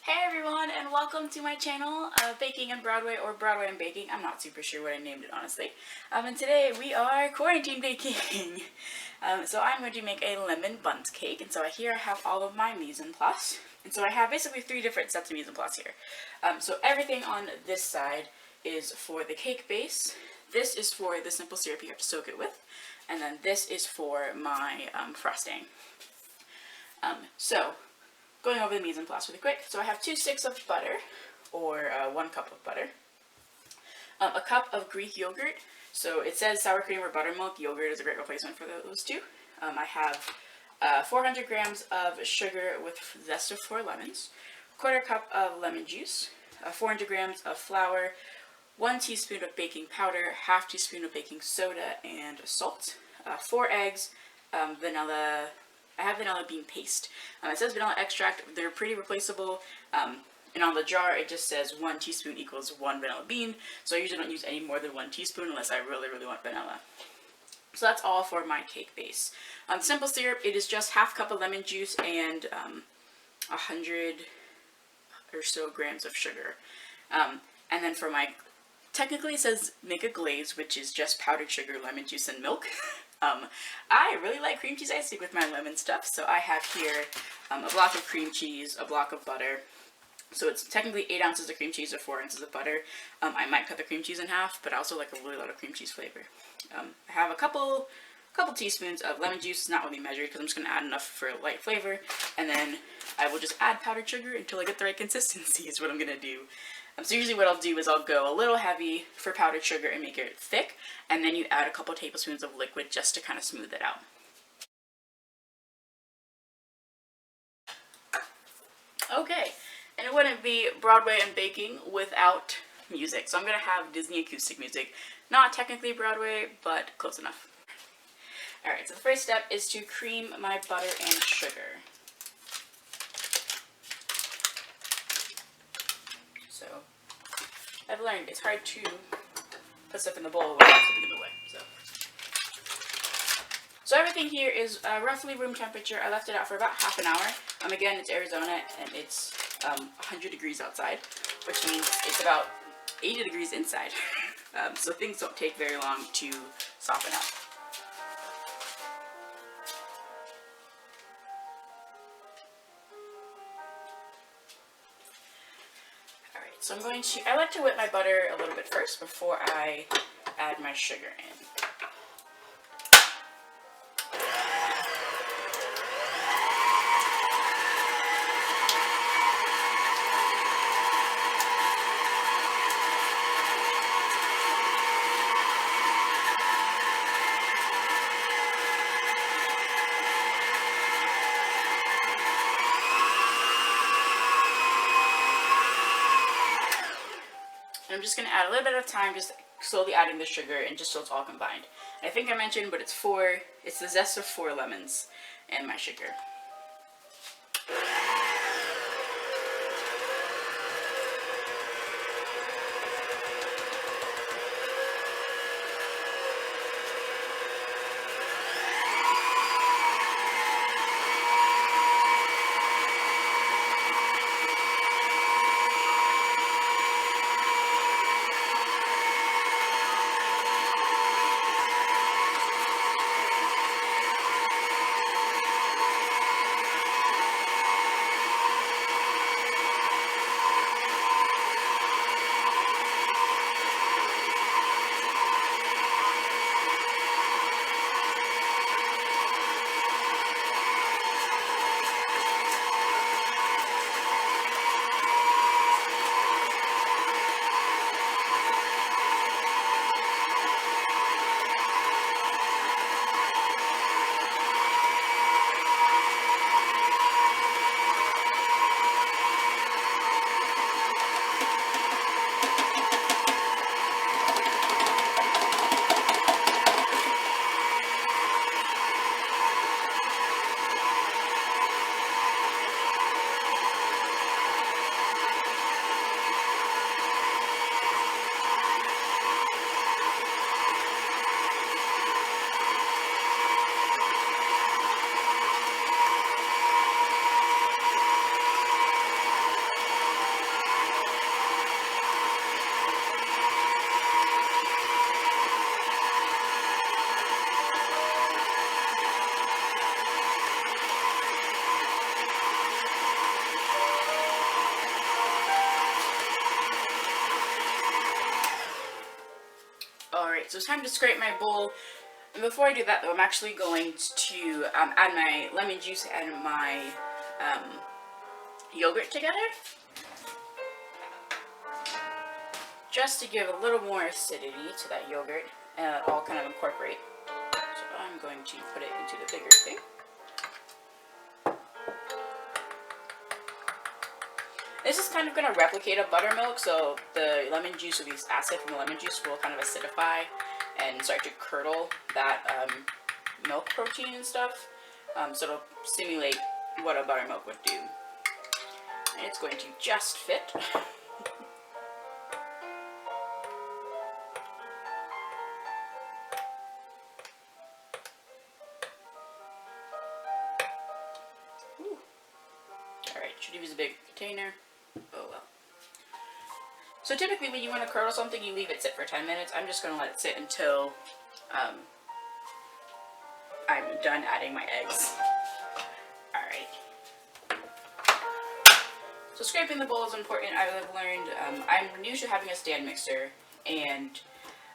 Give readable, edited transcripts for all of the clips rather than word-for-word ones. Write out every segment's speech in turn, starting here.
Hey everyone, and welcome to my channel, Baking and Broadway, or Broadway and Baking. I'm not super sure what I named it, honestly. And today we are quarantine baking. So I'm going to make a lemon bundt cake, and so here I have all of my mise en place. And so I have basically 3 different sets of mise en place here. So everything on this side is for the cake base. This is for the simple syrup you have to soak it with. And then this is for my frosting. Going over the mise en place really quick. So I have 2 sticks of butter, or 1 cup of butter. A cup of Greek yogurt. So it says sour cream or buttermilk. Yogurt is a great replacement for those two. I have 400 grams of sugar with zest of 4 lemons. 1/4 cup of lemon juice. 400 grams of flour. 1 teaspoon of baking powder. 1/2 teaspoon of baking soda and salt. 4 eggs. Vanilla. I have vanilla bean paste. It says vanilla extract. They're pretty replaceable. And on the jar, it just says 1 teaspoon equals 1 vanilla bean. So I usually don't use any more than 1 teaspoon unless I really, really want vanilla. So that's all for my cake base. Simple syrup, it is just 1/2 cup of lemon juice and 100 or so grams of sugar. And then for my, technically it says make a glaze, which is just powdered sugar, lemon juice, and milk. I really like cream cheese icing with my lemon stuff, so I have here a block of cream cheese, a block of butter. So it's technically 8 ounces of cream cheese or 4 ounces of butter. I might cut the cream cheese in half, but I also like a really lot of cream cheese flavor. I have a couple teaspoons of lemon juice. It's not really measured because I'm just going to add enough for light flavor. And then I will just add powdered sugar until I get the right consistency is what I'm going to do. So usually what I'll do is I'll go a little heavy for powdered sugar and make it thick, and then you add a couple tablespoons of liquid just to kind of smooth it out. Okay, and it wouldn't be Broadway and baking without music, so I'm going to have Disney acoustic music. Not technically Broadway, but close enough. Alright, so the first step is to cream my butter and sugar. So, I've learned it's hard to put stuff in the bowl without something in the way. So everything here is roughly room temperature. I left it out for about ½ an hour. Again, it's Arizona and it's 100 degrees outside, which means it's about 80 degrees inside. So things don't take very long to soften up. So I like to whip my butter a little bit first before I add my sugar in. I'm just going to add a little bit of time, just slowly adding the sugar, and just so it's all combined. I think I mentioned, but it's the zest of 4 lemons and my sugar. so it's time to scrape my bowl. And before I do that, though, I'm actually going to add my lemon juice and my yogurt together, just to give a little more acidity to that yogurt and all kind of incorporate. So I'm going to put it into the bigger thing. This is kind of going to replicate a buttermilk, so the lemon juice, or the acid from the lemon juice, will kind of acidify and start to curdle that milk protein and stuff. So it'll simulate what a buttermilk would do. And it's going to just fit. Alright, should use a big container. Oh well. So typically when you want to curdle something, you leave it sit for 10 minutes. I'm just going to let it sit until I'm done adding my eggs. Alright. So scraping the bowl is important. I've learned, I'm new to having a stand mixer, and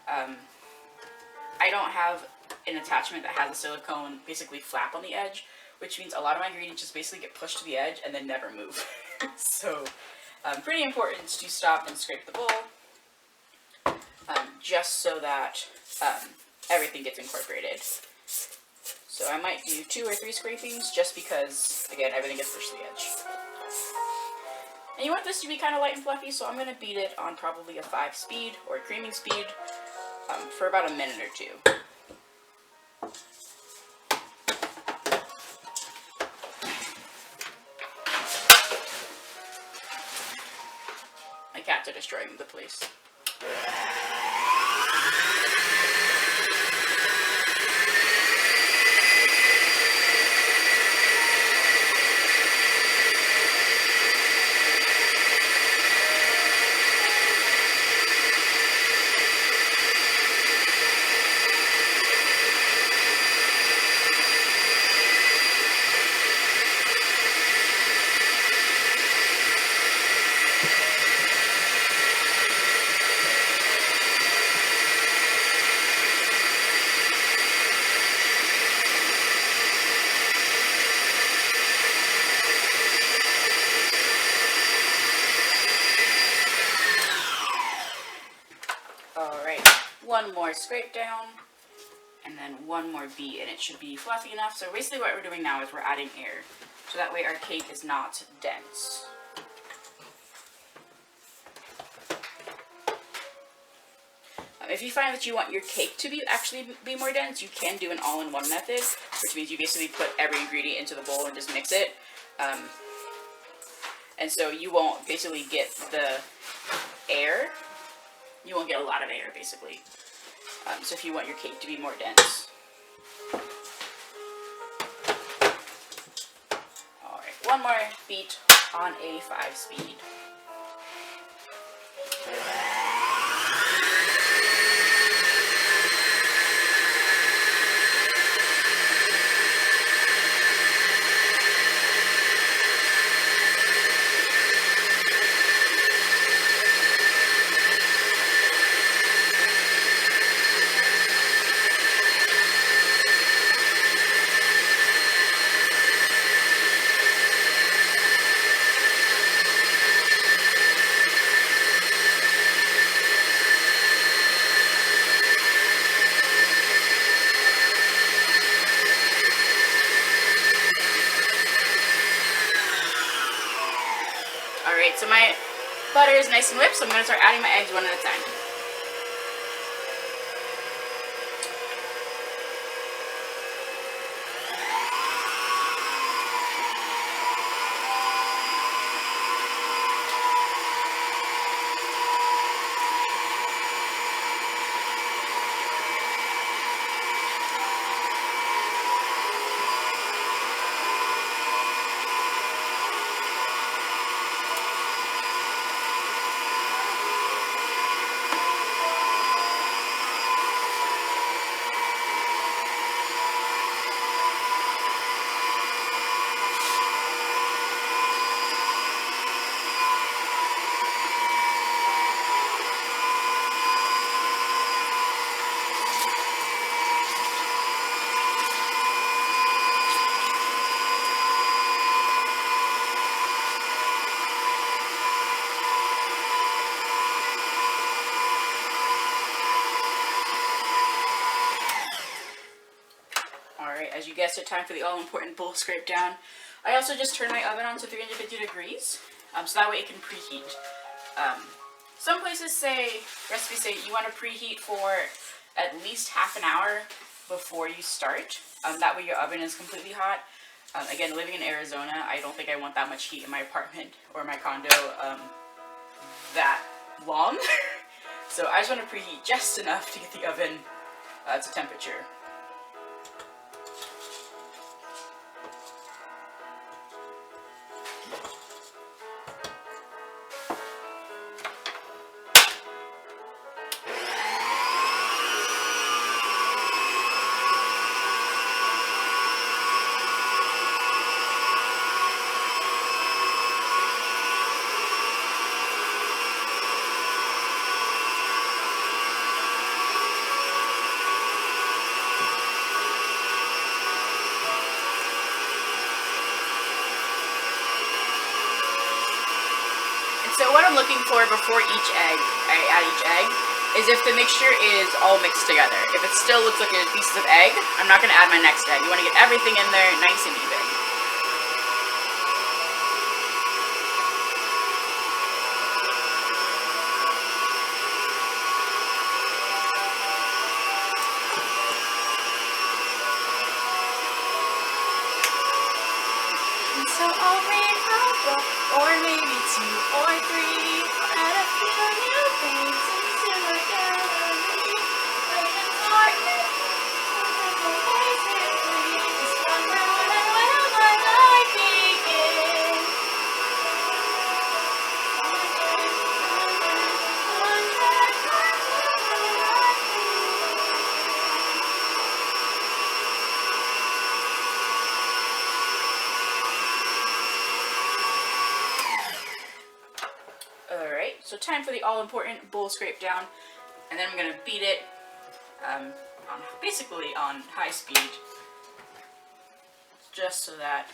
I don't have an attachment that has a silicone basically flap on the edge, which means a lot of my ingredients just basically get pushed to the edge and then never move. So pretty important to stop and scrape the bowl, just so that everything gets incorporated. So I might do 2 or 3 scrapings, just because, again, everything gets pushed to the edge. And you want this to be kind of light and fluffy, so I'm going to beat it on probably a 5 speed or creaming speed for about a minute or 2. My cats are destroying the place. One more scrape down, and then one more beat, and it should be fluffy enough. So basically what we're doing now is we're adding air, so that way our cake is not dense. If you find that you want your cake to actually be more dense, you can do an all-in-one method, which means you basically put every ingredient into the bowl and just mix it. And so you won't basically get the air. You won't get a lot of air, basically. So if you want your cake to be more dense. Alright, one more beat on a 5 speed. Alright, so my butter is nice and whipped, so I'm going to start adding my eggs one at a time. Alright, as you guessed it, time for the all-important bowl scrape down. I also just turned my oven on to 350 degrees, so that way it can preheat. Some places say, recipes say you want to preheat for at least half an hour before you start. That way your oven is completely hot. Again, living in Arizona, I don't think I want that much heat in my apartment or my condo that long. So I just want to preheat just enough to get the oven to temperature. So what I'm looking for before each egg, I add each egg, is if the mixture is all mixed together. If it still looks like there's pieces of egg, I'm not going to add my next egg. You want to get everything in there nice and even. And so I'll make a book, or maybe 2 or 3, add a few new things into a gallery. But it's important, basically, just remember when my life begins. Alright, so time for the all-important bowl scrape down, and then I'm going to beat it basically on high speed, just so that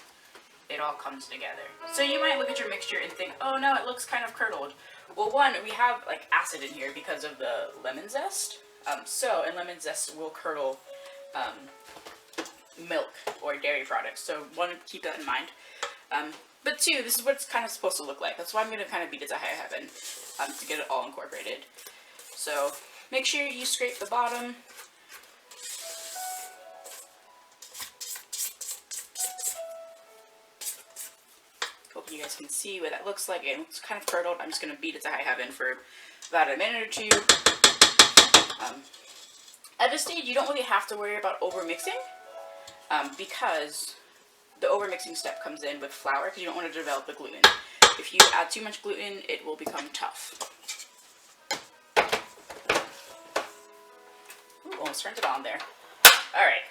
it all comes together. So you might look at your mixture and think, oh no, it looks kind of curdled. Well, one, we have like acid in here because of the lemon zest, and lemon zest will curdle milk or dairy products, so one, keep that in mind. But 2, this is what it's kind of supposed to look like. That's why I'm going to kind of beat it to high heaven to get it all incorporated. So make sure you scrape the bottom. Hope you guys can see what that looks like. It looks kind of curdled. I'm just going to beat it to high heaven for about a minute or 2. At this stage, you don't really have to worry about over mixing because the over-mixing step comes in with flour because you don't want to develop the gluten. If you add too much gluten, it will become tough. Ooh, almost turned it on there. Alright.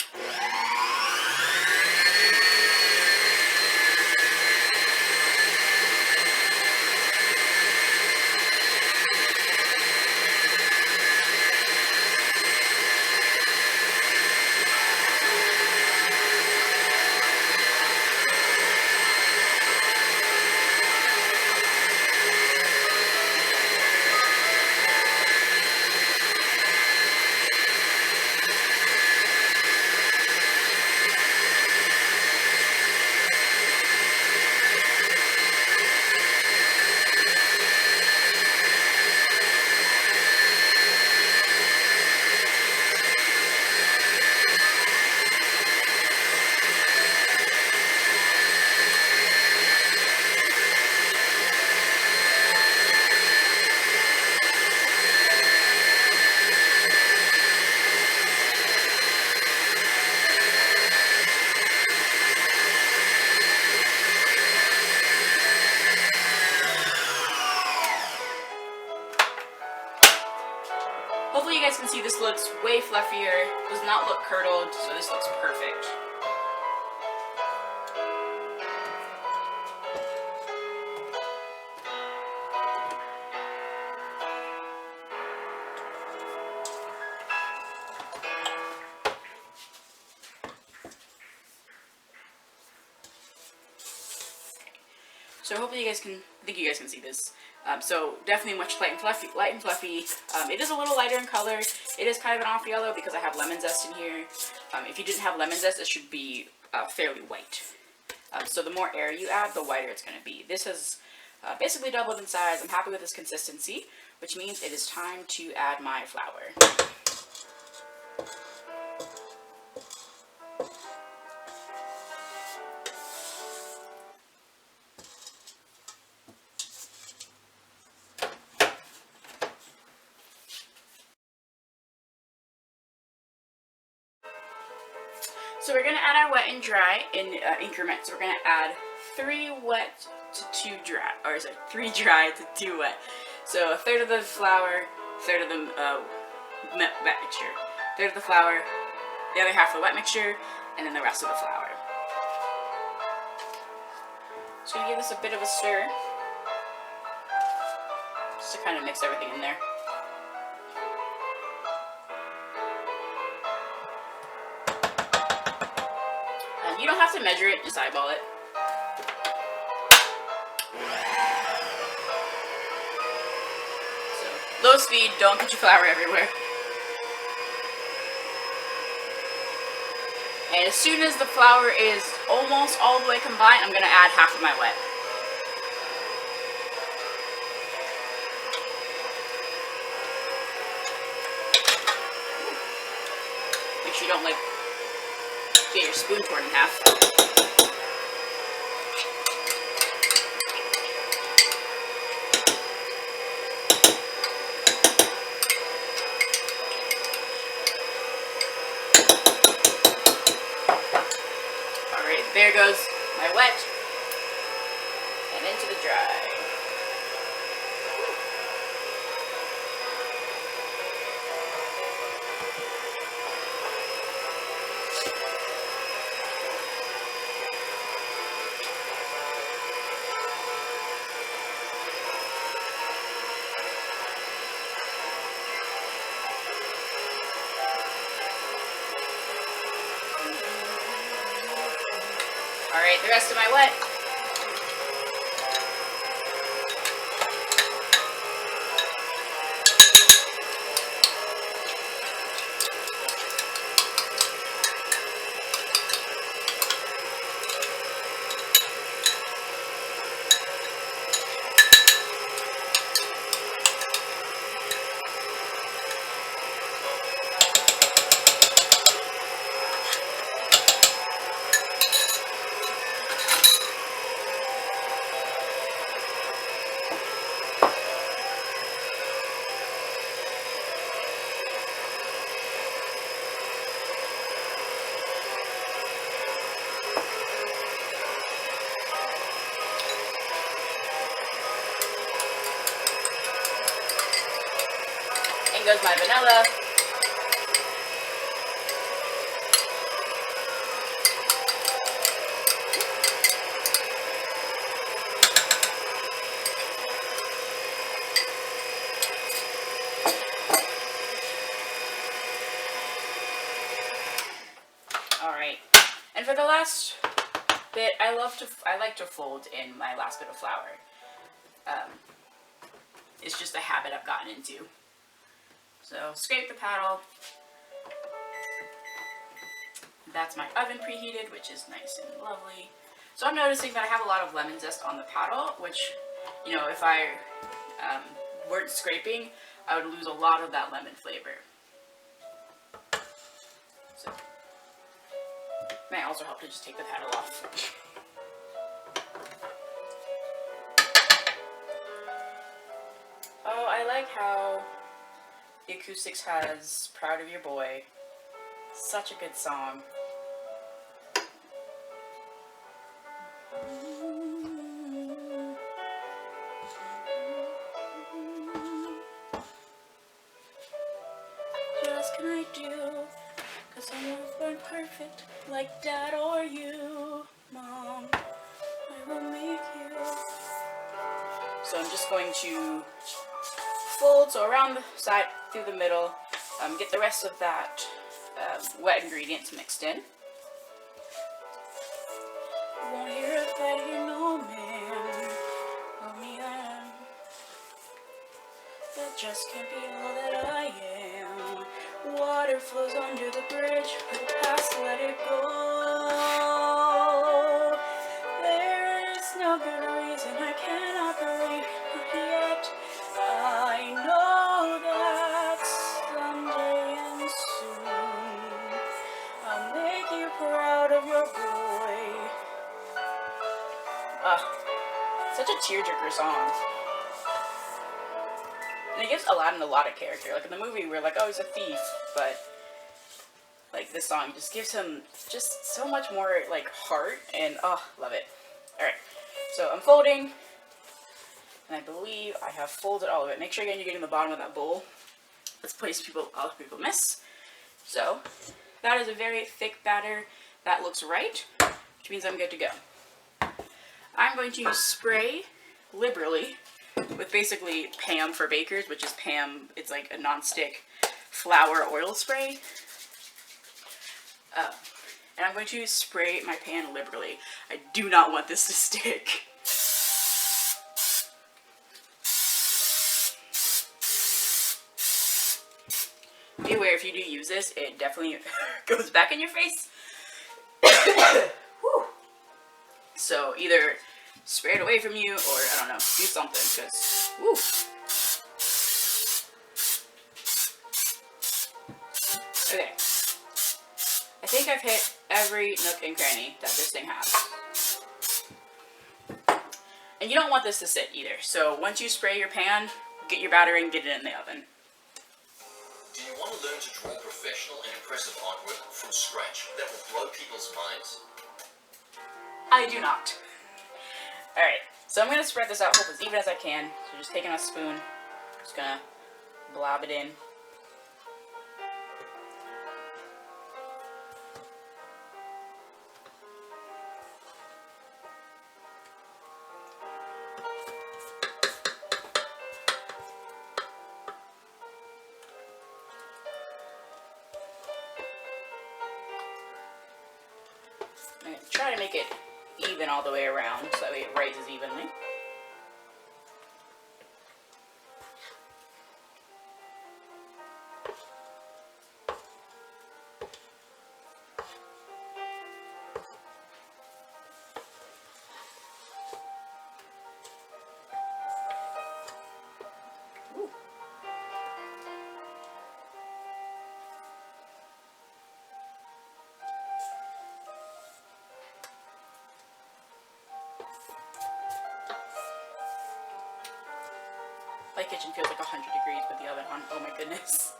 Hopefully you guys can see this looks way fluffier, does not look curdled, so this looks perfect. So hopefully you guys can, I think you guys can see this. So definitely much light and fluffy. It is a little lighter in color. It is kind of an off yellow because I have lemon zest in here. If you didn't have lemon zest, it should be fairly white. So the more air you add, the whiter it's going to be. This has basically doubled in size. I'm happy with this consistency, which means it is time to add my flour. So we're going to add our wet and dry in increments. We're going to add 3 wet to 2 dry, or is it 3 dry to 2 wet? So a third of the flour, a third of the wet mixture, a third of the flour, the other half of the wet mixture, and then the rest of the flour. Just going to give this a bit of a stir, just to kind of mix everything in there. You don't have to measure it, just eyeball it. So, low speed, don't put your flour everywhere. And as soon as the flour is almost all the way combined, I'm going to add half of my wet. Make sure you don't get your spoon torn in half. Alright, there goes my wet, and into the dry. Alright, the rest of my wet. In goes my vanilla. Alright, and for the last bit, I like to fold in my last bit of flour. It's just a habit I've gotten into. So scrape the paddle. That's my oven preheated, which is nice and lovely. So I'm noticing that I have a lot of lemon zest on the paddle, which, you know, if I weren't scraping, I would lose a lot of that lemon flavor. So it may also help to just take the paddle off. Oh, I like how the acoustics has Proud of Your Boy. Such a good song. What else can I do? 'Cause I'm not born perfect like Dad or you, Mom. I will make you. So I'm just going to fold, so around the side, through the middle, get the rest of that wet ingredients mixed in. Won't hear a fight, hear no man. Love me, just can't be all that I am. Water flows under the bridge, but the past, let it go. There is no good reason I can't operate, not yet. I know that someday and soon I'll make you proud of your boy. Such a tearjerker song. And it gives Aladdin a lot of character. Like in the movie, we're like, oh, he's a thief, but like this song just gives him just so much more like heart, and oh, love it. All right, so I'm folding, and I believe I have folded all of it. Make sure again you're getting the bottom of that bowl. Let's place all people miss. So that is a very thick batter. That looks right, which means I'm good to go. I'm going to spray liberally with basically Pam for bakers, which is Pam. It's like a non-stick flour oil spray. And I'm going to spray my pan liberally. I do not want this to stick. Be aware, if you do use this, it definitely goes back in your face. So either spray it away from you, or I don't know, do something, because woo. Okay. I think I've hit every nook and cranny that this thing has. And you don't want this to sit either. So once you spray your pan, get your batter and get it in the oven. Do you want to learn to draw professional and impressive artwork from scratch that will blow people's minds? I do not. Alright, so I'm going to spread this out as even as I can. So just taking a spoon, just going to blob it in. I'm going to try to make it even all the way around so that way it rises evenly. Ooh. My kitchen feels like 100 degrees with the oven on. Oh my goodness.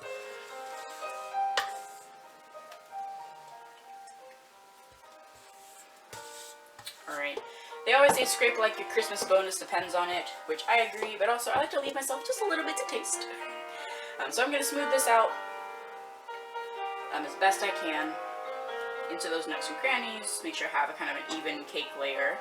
Alright. They always say scrape like your Christmas bonus depends on it, which I agree, but also I like to leave myself just a little bit to taste. So I'm going to smooth this out as best I can into those nooks and crannies. Make sure I have a kind of an even cake layer.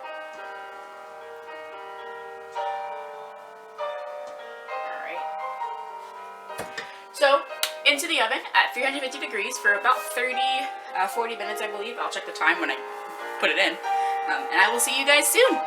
So, into the oven at 350 degrees for about 40 minutes, I believe. I'll check the time when I put it in. And I will see you guys soon.